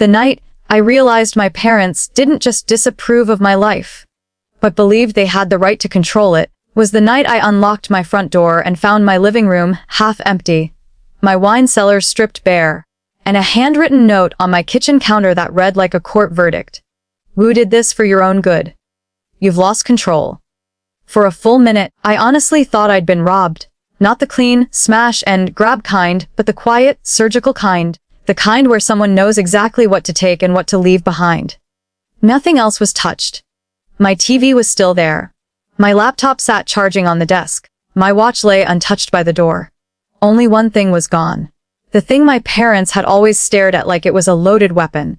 The night I realized my parents didn't just disapprove of my life, but believed they had the right to control it, was the night I unlocked my front door and found my living room half empty, my wine cellar stripped bare, and a handwritten note on my kitchen counter that read like a court verdict. "You did this for your own good. You've lost control." For a full minute, I honestly thought I'd been robbed. Not the clean, smash and grab kind, but the quiet, surgical kind. The kind where someone knows exactly what to take and what to leave behind. Nothing else was touched. My TV was still there. My laptop sat charging on the desk. My watch lay untouched by the door. Only one thing was gone. The thing my parents had always stared at like it was a loaded weapon.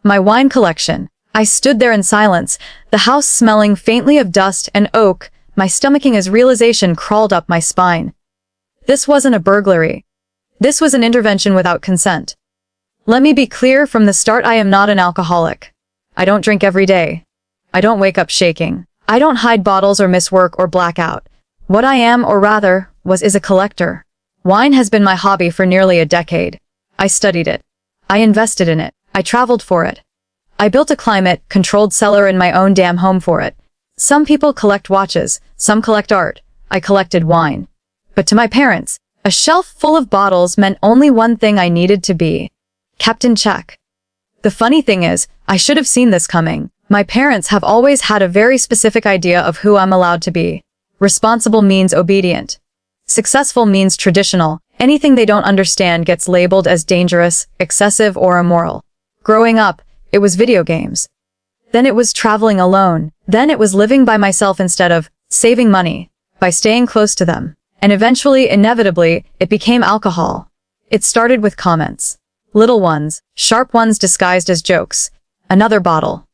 My wine collection. I stood there in silence, the house smelling faintly of dust and oak, my stomaching as realization crawled up my spine. This wasn't a burglary. This was an intervention without consent. Let me be clear from the start, I am not an alcoholic. I don't drink every day. I don't wake up shaking. I don't hide bottles or miss work or black out. What I am, or rather, is a collector. Wine has been my hobby for nearly a decade. I studied it. I invested in it. I traveled for it. I built a climate-controlled cellar in my own damn home for it. Some people collect watches, some collect art. I collected wine. But to my parents, a shelf full of bottles meant only one thing: I needed to be kept in check. The funny thing is, I should have seen this coming. My parents have always had a very specific idea of who I'm allowed to be. Responsible means obedient. Successful means traditional. Anything they don't understand gets labeled as dangerous, excessive, or immoral. Growing up, it was video games. Then it was traveling alone. Then it was living by myself instead of saving money by staying close to them. And eventually, inevitably, it became alcohol. It started with comments. Little ones, sharp ones disguised as jokes. Another bottle.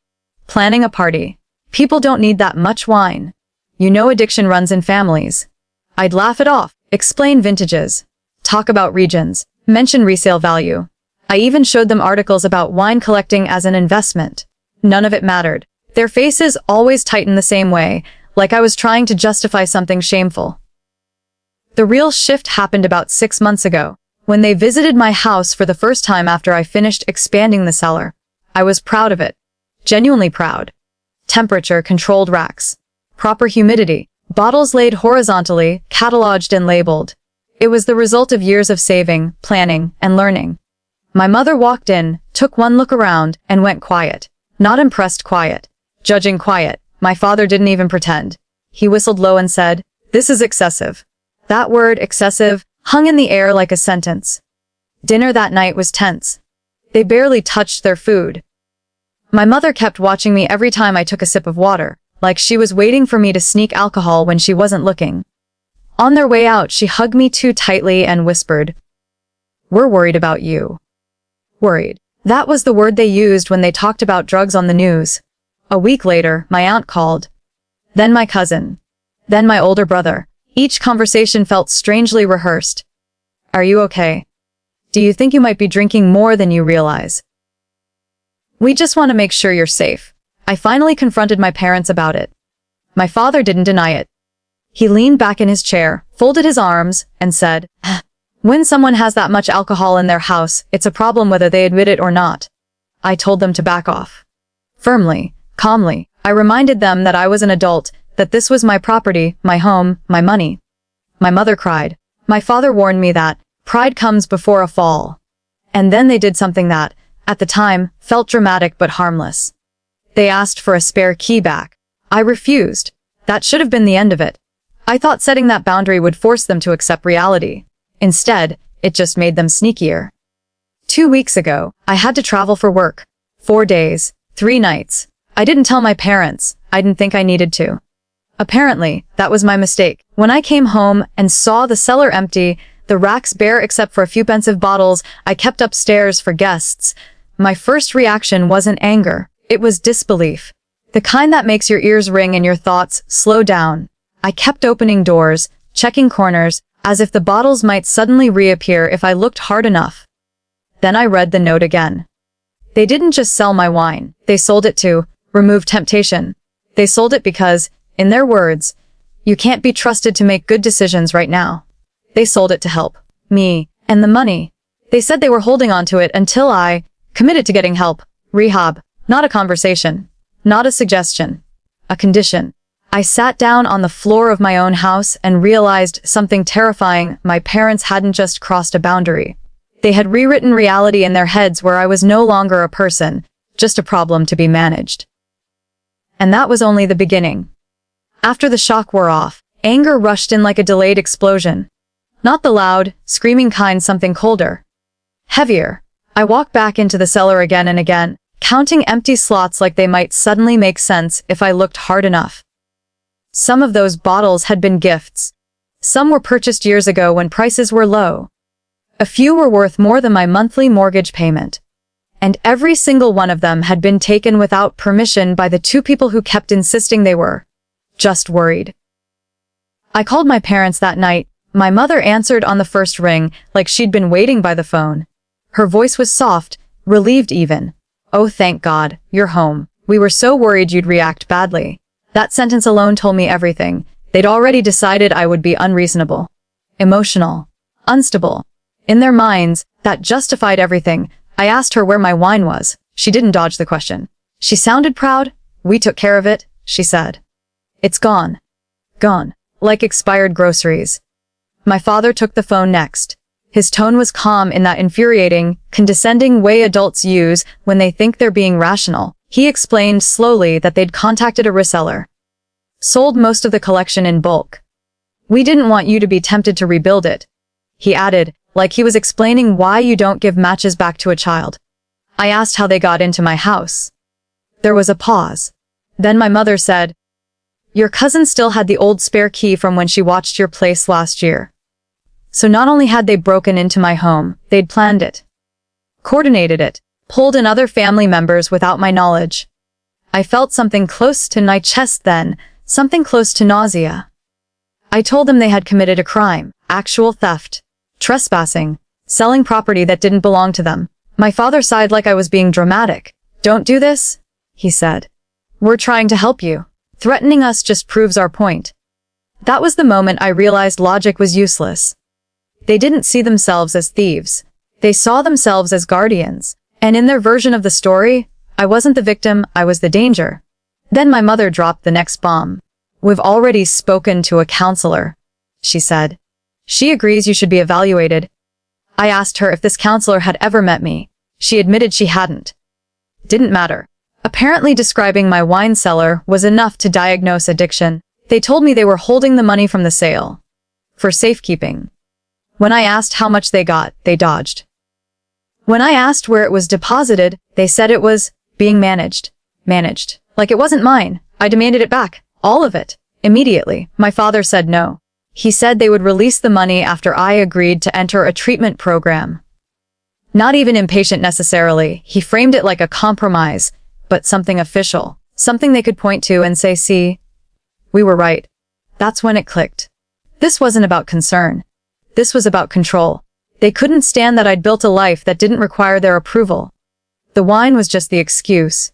Planning a party. People don't need that much wine. You know, addiction runs in families. I'd laugh it off, explain vintages, talk about regions, mention resale value. I even showed them articles about wine collecting as an investment. None of it mattered. Their faces always tightened the same way, like I was trying to justify something shameful. The real shift happened about 6 months ago, when they visited my house for the first time after I finished expanding the cellar. I was proud of it. Genuinely proud. Temperature-controlled racks. Proper humidity. Bottles laid horizontally, cataloged and labeled. It was the result of years of saving, planning, and learning. My mother walked in, took one look around, and went quiet. Not impressed quiet. Judging quiet. My father didn't even pretend. He whistled low and said, "This is excessive." That word, excessive, hung in the air like a sentence. Dinner that night was tense. They barely touched their food. My mother kept watching me every time I took a sip of water, like she was waiting for me to sneak alcohol when she wasn't looking. On their way out, she hugged me too tightly and whispered, "We're worried about you." Worried. That was the word they used when they talked about drugs on the news. A week later, my aunt called. Then my cousin. Then my older brother. Each conversation felt strangely rehearsed. "Are you okay? Do you think you might be drinking more than you realize? We just want to make sure you're safe." I finally confronted my parents about it. My father didn't deny it. He leaned back in his chair, folded his arms, and said, "When someone has that much alcohol in their house, it's a problem whether they admit it or not." I told them to back off. Firmly, calmly, I reminded them that I was an adult, that this was my property, my home, my money. My mother cried. My father warned me that pride comes before a fall. And then they did something that, at the time, felt dramatic but harmless. They asked for a spare key back. I refused. That should have been the end of it. I thought setting that boundary would force them to accept reality. Instead, it just made them sneakier. 2 weeks ago, I had to travel for work. 4 days, 3 nights. I didn't tell my parents. I didn't think I needed to. Apparently, that was my mistake. When I came home and saw the cellar empty, the racks bare except for a few pensive bottles I kept upstairs for guests, my first reaction wasn't anger. It was disbelief. The kind that makes your ears ring and your thoughts slow down. I kept opening doors, checking corners, as if the bottles might suddenly reappear if I looked hard enough. Then I read the note again. They didn't just sell my wine. They sold it to remove temptation. They sold it because, in their words, "You can't be trusted to make good decisions right now." They sold it to help me and the money. They said they were holding on to it until I Committed to getting help. Rehab. Not a conversation. Not a suggestion. A condition. I sat down on the floor of my own house and realized something terrifying. My parents hadn't just crossed a boundary. They had rewritten reality in their heads where I was no longer a person, just a problem to be managed. And that was only the beginning. After the shock wore off, anger rushed in like a delayed explosion. Not the loud, screaming kind, something colder. Heavier. I walked back into the cellar again and again, counting empty slots like they might suddenly make sense if I looked hard enough. Some of those bottles had been gifts. Some were purchased years ago when prices were low. A few were worth more than my monthly mortgage payment. And every single one of them had been taken without permission by the two people who kept insisting they were just worried. I called my parents that night. My mother answered on the first ring, like she'd been waiting by the phone. Her voice was soft, relieved even. "Oh, thank God, you're home. We were so worried you'd react badly." That sentence alone told me everything. They'd already decided I would be unreasonable, emotional, unstable. In their minds, that justified everything. I asked her where my wine was. She didn't dodge the question. She sounded proud. "We took care of it," she said. "It's gone." Gone. Like expired groceries. My father took the phone next. His tone was calm in that infuriating, condescending way adults use when they think they're being rational. He explained slowly that they'd contacted a reseller. Sold most of the collection in bulk. "We didn't want you to be tempted to rebuild it," he added, like he was explaining why you don't give matches back to a child. I asked how they got into my house. There was a pause. Then my mother said, "Your cousin still had the old spare key from when she watched your place last year." So not only had they broken into my home, they'd planned it, coordinated it, pulled in other family members without my knowledge. I felt something close to my chest then, something close to nausea. I told them they had committed a crime, actual theft, trespassing, selling property that didn't belong to them. My father sighed like I was being dramatic. "Don't do this," he said. "We're trying to help you. Threatening us just proves our point." That was the moment I realized logic was useless. They didn't see themselves as thieves. They saw themselves as guardians. And in their version of the story, I wasn't the victim, I was the danger. Then my mother dropped the next bomb. "We've already spoken to a counselor," she said. "She agrees you should be evaluated." I asked her if this counselor had ever met me. She admitted she hadn't. Didn't matter. Apparently describing my wine cellar was enough to diagnose addiction. They told me they were holding the money from the sale. For safekeeping. When I asked how much they got, they dodged. When I asked where it was deposited, they said it was being managed. Managed. Like it wasn't mine. I demanded it back. All of it. Immediately. My father said no. He said they would release the money after I agreed to enter a treatment program. Not even impatient necessarily. He framed it like a compromise, but something official. Something they could point to and say, "See, we were right." That's when it clicked. This wasn't about concern. This was about control. They couldn't stand that I'd built a life that didn't require their approval. The wine was just the excuse.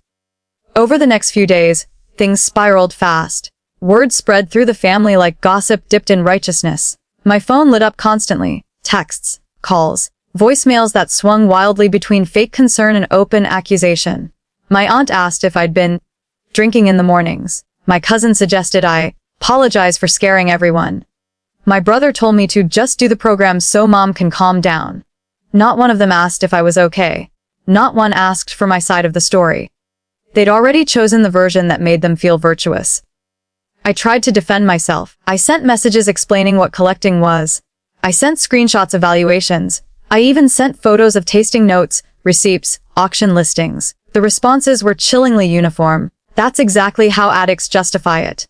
Over the next few days, things spiraled fast. Word spread through the family like gossip dipped in righteousness. My phone lit up constantly. Texts, calls, voicemails that swung wildly between fake concern and open accusation. My aunt asked if I'd been drinking in the mornings. My cousin suggested I apologize for scaring everyone. My brother told me to just do the program so mom can calm down. Not one of them asked if I was okay. Not one asked for my side of the story. They'd already chosen the version that made them feel virtuous. I tried to defend myself. I sent messages explaining what collecting was. I sent screenshots of valuations. I even sent photos of tasting notes, receipts, auction listings. The responses were chillingly uniform. That's exactly how addicts justify it.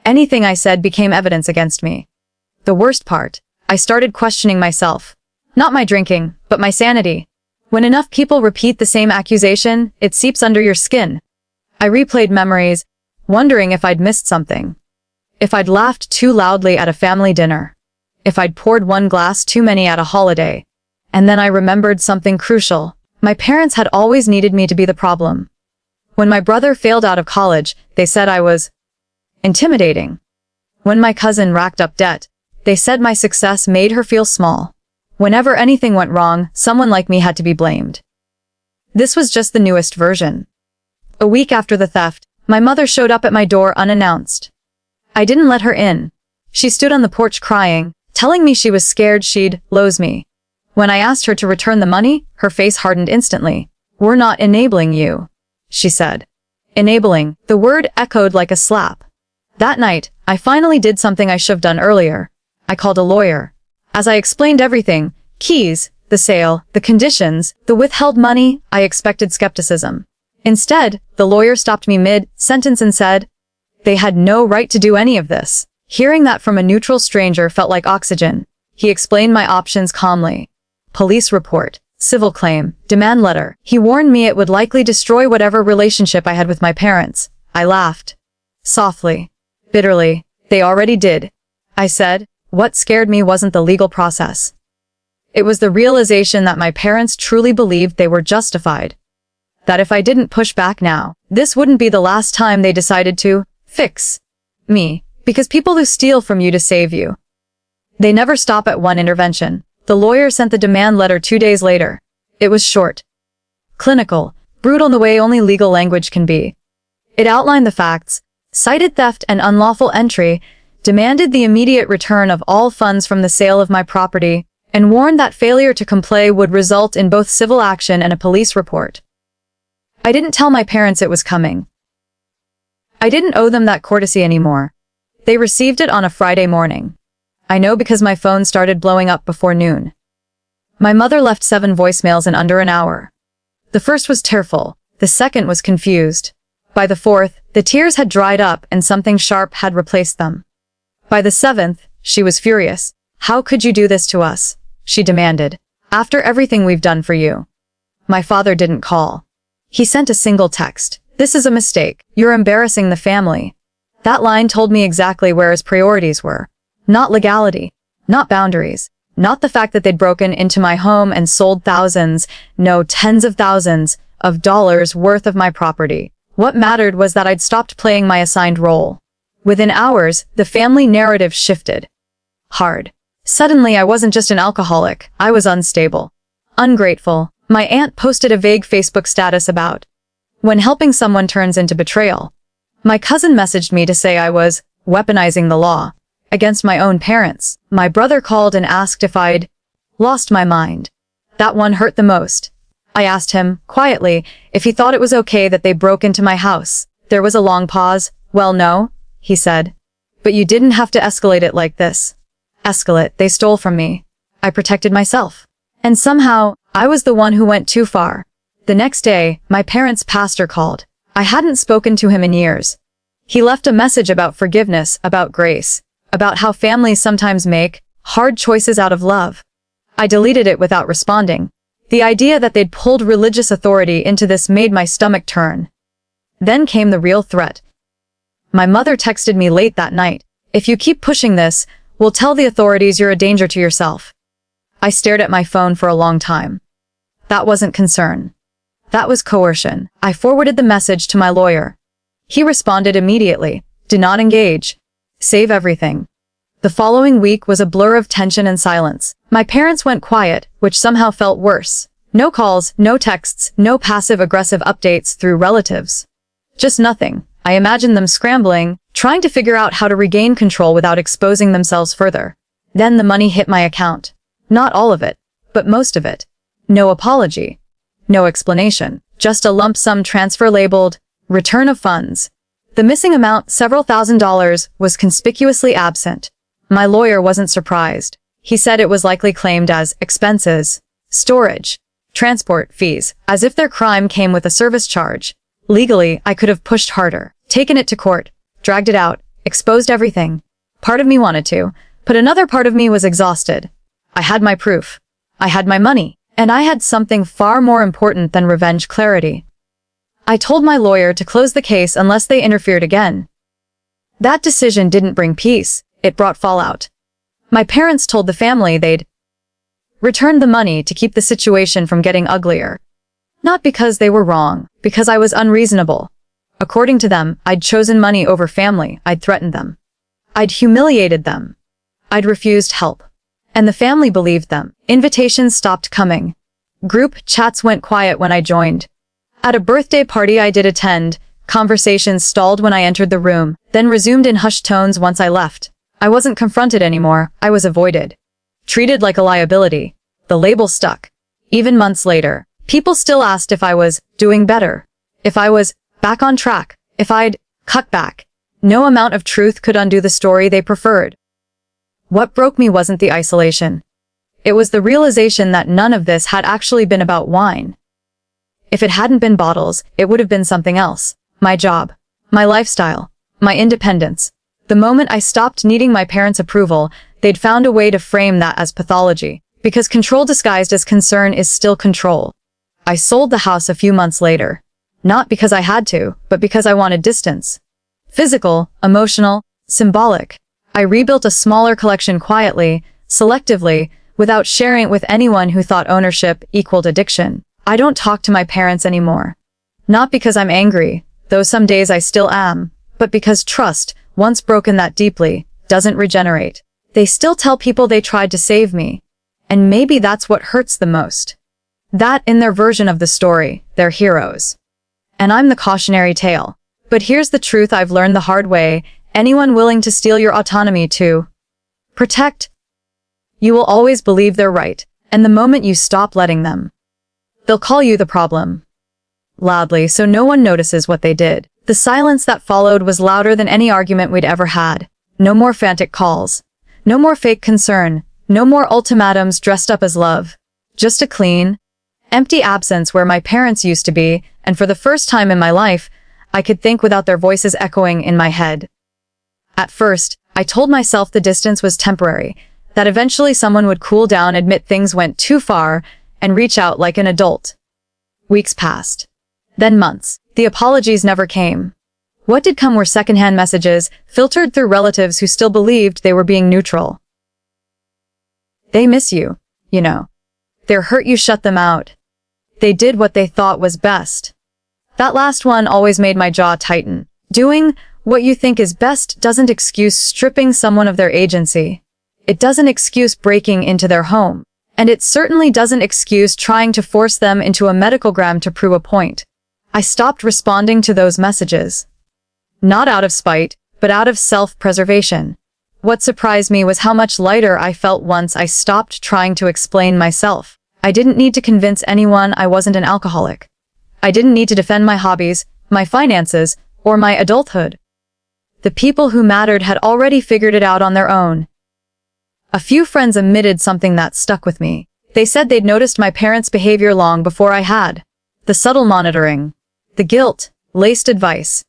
Anything I said became evidence against me. The worst part, I started questioning myself. Not my drinking, but my sanity. When enough people repeat the same accusation, it seeps under your skin. I replayed memories, wondering if I'd missed something. If I'd laughed too loudly at a family dinner. If I'd poured one glass too many at a holiday. And then I remembered something crucial. My parents had always needed me to be the problem. When my brother failed out of college, they said I was intimidating. When my cousin racked up debt, they said my success made her feel small. Whenever anything went wrong, someone like me had to be blamed. This was just the newest version. A week after the theft, my mother showed up at my door unannounced. I didn't let her in. She stood on the porch crying, telling me she was scared she'd lose me. When I asked her to return the money, her face hardened instantly. "We're not enabling you," she said. Enabling, the word echoed like a slap. That night, I finally did something I should have done earlier. I called a lawyer. As I explained everything, keys, the sale, the conditions, the withheld money, I expected skepticism. Instead, the lawyer stopped me mid-sentence and said, "They had no right to do any of this." Hearing that from a neutral stranger felt like oxygen. He explained my options calmly. Police report, civil claim, demand letter. He warned me it would likely destroy whatever relationship I had with my parents. I laughed. Softly. Bitterly. They already did. I said, what scared me wasn't the legal process. It was the realization that my parents truly believed they were justified. That if I didn't push back now, this wouldn't be the last time they decided to fix me. Because people who steal from you to save you. They never stop at one intervention. The lawyer sent the demand letter 2 days later. It was short. Clinical, brutal in the way only legal language can be. It outlined the facts, cited theft and unlawful entry, demanded the immediate return of all funds from the sale of my property, and warned that failure to comply would result in both civil action and a police report. I didn't tell my parents it was coming. I didn't owe them that courtesy anymore. They received it on a Friday morning. I know because my phone started blowing up before noon. My mother left 7 voicemails in under an hour. The first was tearful, the second was confused. By the 4th, the tears had dried up and something sharp had replaced them. By the 7th, she was furious. "How could you do this to us?" she demanded. "After everything we've done for you." My father didn't call. He sent a single text. "This is a mistake. You're embarrassing the family." That line told me exactly where his priorities were. Not legality, not boundaries, not the fact that they'd broken into my home and sold thousands, no, tens of thousands of dollars worth of my property. What mattered was that I'd stopped playing my assigned role. Within hours, the family narrative shifted. Hard. Suddenly, I wasn't just an alcoholic, I was unstable. Ungrateful. My aunt posted a vague Facebook status about when helping someone turns into betrayal. My cousin messaged me to say I was weaponizing the law against my own parents. My brother called and asked if I'd lost my mind. That one hurt the most. I asked him, quietly, if he thought it was okay that they broke into my house. There was a long pause. "Well, no," he said. "But you didn't have to escalate it like this." Escalate, they stole from me. I protected myself. And somehow, I was the one who went too far. The next day, my parents' pastor called. I hadn't spoken to him in years. He left a message about forgiveness, about grace, about how families sometimes make hard choices out of love. I deleted it without responding. The idea that they'd pulled religious authority into this made my stomach turn. Then came the real threat. My mother texted me late that night. "If you keep pushing this, we'll tell the authorities you're a danger to yourself." I stared at my phone for a long time. That wasn't concern. That was coercion. I forwarded the message to my lawyer. He responded immediately. "Do not engage. Save everything." The following week was a blur of tension and silence. My parents went quiet, which somehow felt worse. No calls, no texts, no passive-aggressive updates through relatives. Just nothing. I imagined them scrambling, trying to figure out how to regain control without exposing themselves further. Then the money hit my account. Not all of it, but most of it. No apology. No explanation. Just a lump sum transfer labeled, return of funds. The missing amount, several $1,000s, was conspicuously absent. My lawyer wasn't surprised. He said it was likely claimed as expenses, storage, transport fees, as if their crime came with a service charge. Legally, I could have pushed harder, taken it to court, dragged it out, exposed everything. Part of me wanted to, but another part of me was exhausted. I had my proof. I had my money. And I had something far more important than revenge: clarity. I told my lawyer to close the case unless they interfered again. That decision didn't bring peace, it brought fallout. My parents told the family they'd return the money to keep the situation from getting uglier. Not because they were wrong, because I was unreasonable. According to them, I'd chosen money over family, I'd threatened them. I'd humiliated them. I'd refused help. And the family believed them. Invitations stopped coming. Group chats went quiet when I joined. At a birthday party I did attend, conversations stalled when I entered the room, then resumed in hushed tones once I left. I wasn't confronted anymore, I was avoided. Treated like a liability. The label stuck. Even months later, people still asked if I was doing better, if I was back on track, if I'd cut back. No amount of truth could undo the story they preferred. What broke me wasn't the isolation. It was the realization that none of this had actually been about wine. If it hadn't been bottles, it would have been something else. My job, my lifestyle, my independence. The moment I stopped needing my parents' approval, they'd found a way to frame that as pathology. Because control disguised as concern is still control. I sold the house a few months later. Not because I had to, but because I wanted distance. Physical, emotional, symbolic. I rebuilt a smaller collection quietly, selectively, without sharing it with anyone who thought ownership equaled addiction. I don't talk to my parents anymore. Not because I'm angry, though some days I still am, but because trust, once broken that deeply, doesn't regenerate. They still tell people they tried to save me. And maybe that's what hurts the most. That in their version of the story, they're heroes. And I'm the cautionary tale. But here's the truth I've learned the hard way: anyone willing to steal your autonomy to protect, you will always believe they're right, and the moment you stop letting them, they'll call you the problem. Loudly, so no one notices what they did. The silence that followed was louder than any argument we'd ever had. No more frantic calls. No more fake concern. No more ultimatums dressed up as love. Just a clean, empty absence where my parents used to be, and for the first time in my life, I could think without their voices echoing in my head. At first, I told myself the distance was temporary, that eventually someone would cool down, admit things went too far, and reach out like an adult. Weeks passed. Then months. The apologies never came. What did come were secondhand messages, filtered through relatives who still believed they were being neutral. They miss you, you know. They're hurt you shut them out. They did what they thought was best. That last one always made my jaw tighten. Doing what you think is best doesn't excuse stripping someone of their agency. It doesn't excuse breaking into their home. And it certainly doesn't excuse trying to force them into a medical-gram to prove a point. I stopped responding to those messages. Not out of spite, but out of self-preservation. What surprised me was how much lighter I felt once I stopped trying to explain myself. I didn't need to convince anyone I wasn't an alcoholic. I didn't need to defend my hobbies, my finances, or my adulthood. The people who mattered had already figured it out on their own. A few friends admitted something that stuck with me. They said they'd noticed my parents' behavior long before I had. The subtle monitoring. The guilt-laced advice.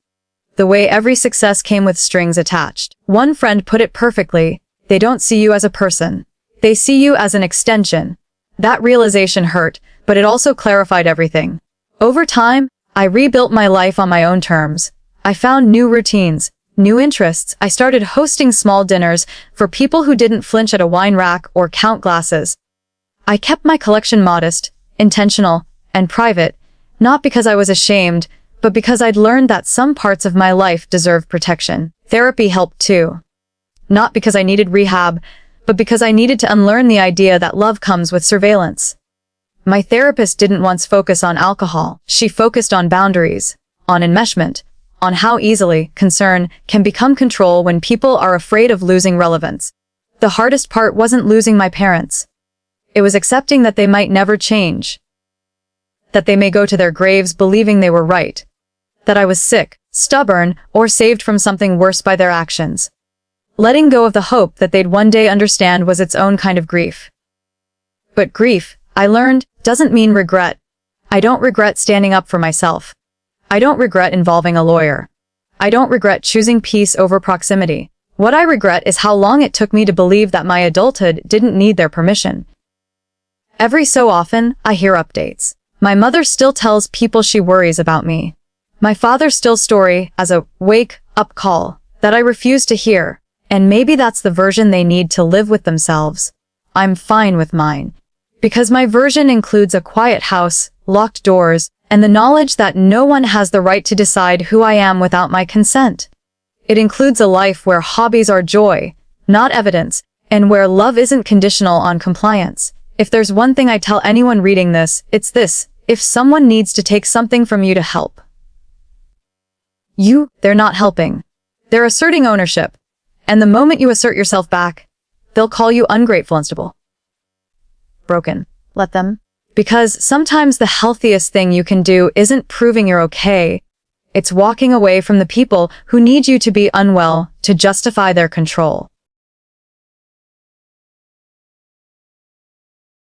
The way every success came with strings attached. One friend put it perfectly: they don't see you as a person. They see you as an extension. That realization hurt, but it also clarified everything. Over time, I rebuilt my life on my own terms. I found new routines, new interests. I started hosting small dinners for people who didn't flinch at a wine rack or count glasses. I kept my collection modest, intentional, and private, not because I was ashamed, but because I'd learned that some parts of my life deserved protection. Therapy helped too. Not because I needed rehab, but because I needed to unlearn the idea that love comes with surveillance. My therapist didn't once focus on alcohol. She focused on boundaries, on enmeshment, on how easily concern can become control when people are afraid of losing relevance. The hardest part wasn't losing my parents. It was accepting that they might never change. That they may go to their graves believing they were right. That I was sick, stubborn, or saved from something worse by their actions. Letting go of the hope that they'd one day understand was its own kind of grief. But grief, I learned, doesn't mean regret. I don't regret standing up for myself. I don't regret involving a lawyer. I don't regret choosing peace over proximity. What I regret is how long it took me to believe that my adulthood didn't need their permission. Every so often, I hear updates. My mother still tells people she worries about me. My father still story as a wake-up call that I refuse to hear, and maybe that's the version they need to live with themselves. I'm fine with mine. Because my version includes a quiet house, locked doors, and the knowledge that no one has the right to decide who I am without my consent. It includes a life where hobbies are joy, not evidence, and where love isn't conditional on compliance. If there's one thing I tell anyone reading this, it's this: if someone needs to take something from you to help you, they're not helping. They're asserting ownership. And the moment you assert yourself back, they'll call you ungrateful and unstable. Broken. Let them. Because sometimes the healthiest thing you can do isn't proving you're okay. It's walking away from the people who need you to be unwell to justify their control.